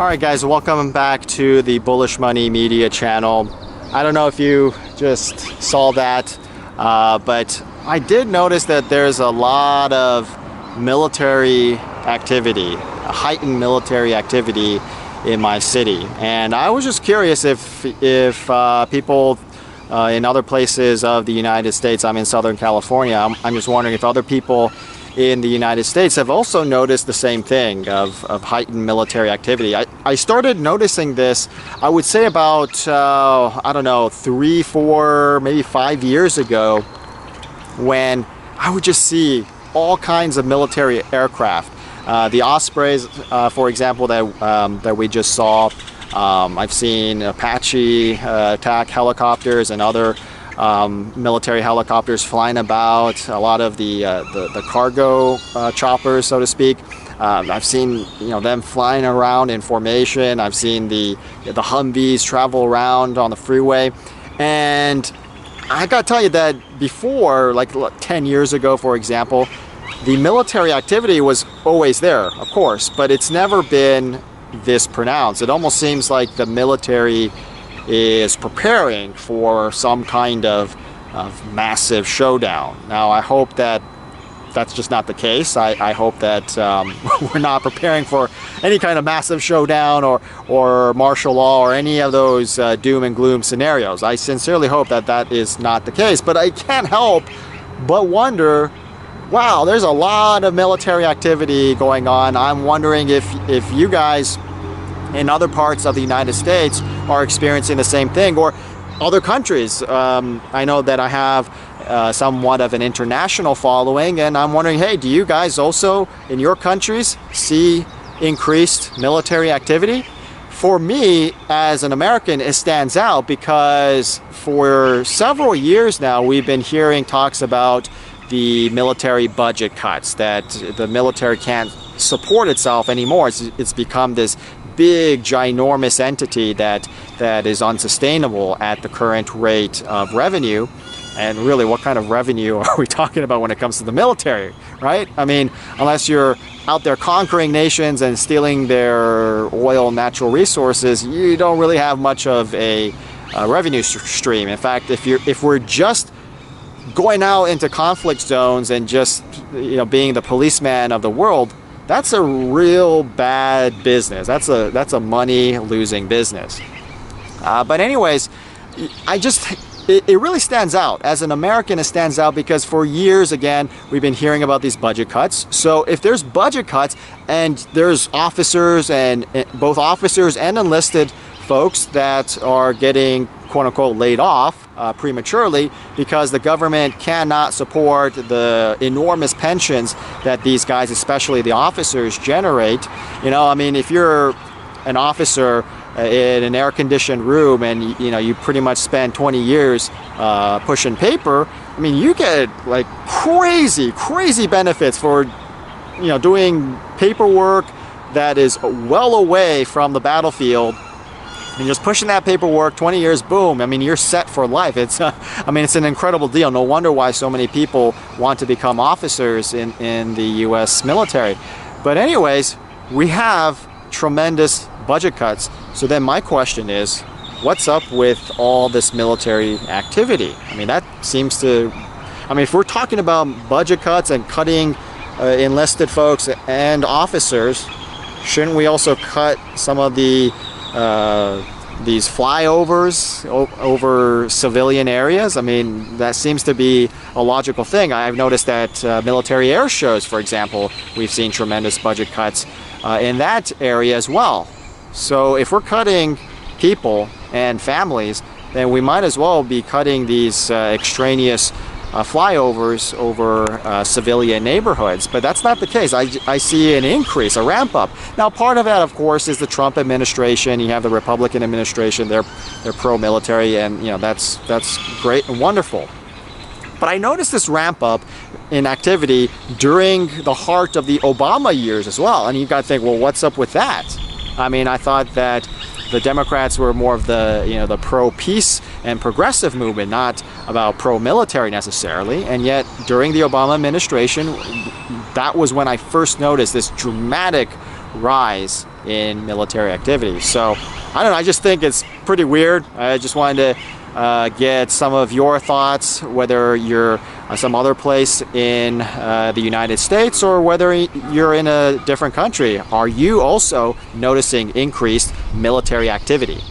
Alright guys, welcome back to the Bullish Money Media channel. I don't know if you just saw that, but I did notice that there's a lot of military activity, heightened military activity in my city. And I was just curious if people in other places of the United States, I'm in Southern California, I'm just wondering if other people in the United States have also noticed the same thing of heightened military activity. I started noticing this, I would say about, I don't know, 3, 4, maybe 5 years ago, when I would just see all kinds of military aircraft. The Ospreys, for example, that we just saw. I've seen Apache attack helicopters and other military helicopters flying about, a lot of the cargo choppers, so to speak. I've seen them flying around in formation. I've seen the Humvees travel around on the freeway, and I gotta tell you that before, like 10 years ago, for example, the military activity was always there, of course, but it's never been this pronounced. It almost seems like the military is preparing for some kind of massive showdown. Now, I hope that that's just not the case. I hope that we're not preparing for any kind of massive showdown or martial law or any of those doom and gloom scenarios. I sincerely hope that that is not the case, but I can't help but wonder, wow, there's a lot of military activity going on. I'm wondering if you guys in other parts of the United States are experiencing the same thing, or other countries. I know that I have somewhat of an international following, and I'm wondering, hey, do you guys also in your countries see increased military activity? For me, as an American, it stands out because for several years now, we've been hearing talks about the military budget cuts, that the military can't support itself anymore. It's become this big, ginormous entity that is unsustainable at the current rate of revenue. And really, what kind of revenue are we talking about when it comes to the military, right? I mean, unless you're out there conquering nations and stealing their oil and natural resources, you don't really have much of a revenue stream. In fact, if we're just going out into conflict zones and just being the policeman of the world, that's a real bad business. That's a money-losing business. But anyways, it really stands out. As an American, it stands out because for years, again, we've been hearing about these budget cuts. So if there's budget cuts and there's officers, and both officers and enlisted folks that are getting quote-unquote laid off prematurely because the government cannot support the enormous pensions that these guys, especially the officers, generate. I mean, if you're an officer in an air-conditioned room and you pretty much spend 20 years pushing paper, I mean, you get like crazy benefits for doing paperwork that is well away from the battlefield. And just pushing that paperwork 20 years, boom, I mean, you're set for life. It's an incredible deal. No wonder why so many people want to become officers in the US military. But anyways, we have tremendous budget cuts. So then my question is, what's up with all this military activity? I mean, that seems to, if we're talking about budget cuts and cutting enlisted folks and officers, shouldn't we also cut some of these flyovers over civilian areas? I mean, that seems to be a logical thing. I've noticed that military air shows, for example, we've seen tremendous budget cuts in that area as well. So if we're cutting people and families, then we might as well be cutting these extraneous flyovers over civilian neighborhoods. But that's not the case. I see an increase, a ramp up. Now, part of that, of course, is the Trump administration. You have the Republican administration. They're pro-military, and that's great and wonderful. But I noticed this ramp up in activity during the heart of the Obama years as well. And you got to think, well, what's up with that? I mean, I thought that the Democrats were more of the pro-peace and progressive movement, not about pro-military necessarily. And yet, during the Obama administration, that was when I first noticed this dramatic rise in military activity. So I don't know, I just think it's pretty weird. I just wanted to get some of your thoughts, whether you're some other place in the United States or whether you're in a different country. Are you also noticing increased military activity?